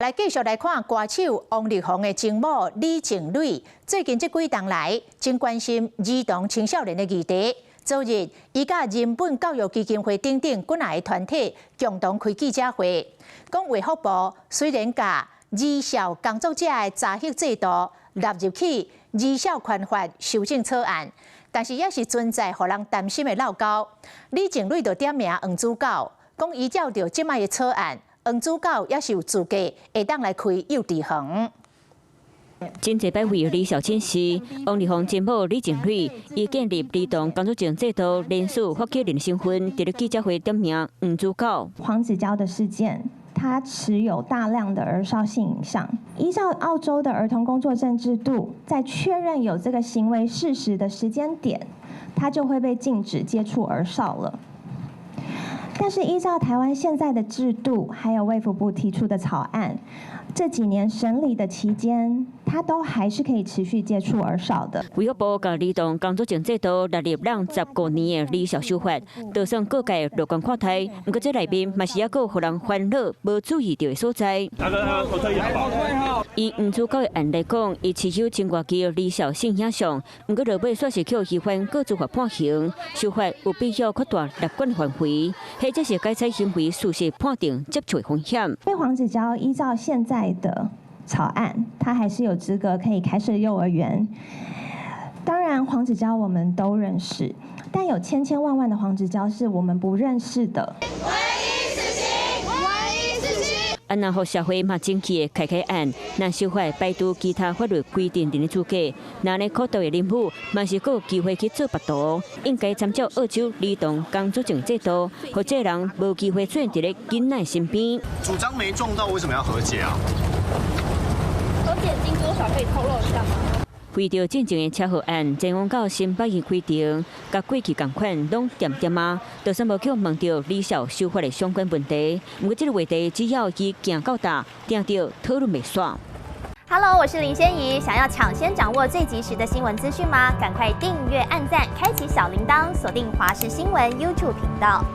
來繼續來看歌手王力宏的情某李靜蕾，最近這幾天來真關心兒童青少年的議題。昨日，伊甲人本教育基金會等等幾個團體共同開記者會，講衛福部雖然把兒少工作者的查核制度納入去兒少權法修正草案，但是也是存在讓人擔心的漏洞。李靜蕾就點名黃子佼，講依照着即擺的草案。黃子佼也是有資格會當來開幼稚園。真濟擺為李小清時，王力宏前某李靜蕾以建立兒童工作證制度連署發起人的身份，在記者會點名黃子佼。黃子佼的事件，他持有大量的兒少性影像。依照澳洲的兒童工作證制度，在確認有這個行為事實的時間點，他就會被禁止接觸兒少了。但是依照台灣現在的制度，還有衛福部提出的草案，這幾年審理的期間，他都還是可以持續接觸兒少的。衛福部將兒童工作證制度納入讓15年的兒少修法，就算各界樂觀看待，不過這裡面嘛是還有讓人煩惱、無注意到的所在。以黃子佼的案來講，伊持有千多支兒少性影像，不過落尾卻是靠司法各處罰判刑，修法有必要擴大立管範圍。這是該採行為事實判定接觸風險。被黃子佼依照現在的草案，他還是有資格可以開設幼兒園。當然，黃子佼我們都認識，但有千千萬萬的黃子佼是我們不認識的。安那互社會嘛爭氣的開案，那修法擺拄其他法律規定人的資格，那呢可到的任務嘛是夠有機會去做拔圖，應該參照澳洲兒童工作證制度，或者人無機會出現在囡仔身邊。主張沒撞到，為什麼要和解啊？和解金多少可以透露一下嗎？為着進前的車禍案，前往到新北縣規定，甲過去同款攏點點啊，就算無去問到兒少修法的相關問題，不過這個話題只要伊行到大，定着討論袂煞。Hello， 我是林仙怡，想要搶先掌握最及時的新聞資訊嗎？趕快訂閱、按讚、開啟小鈴鐺，鎖定華視新聞 YouTube 頻道。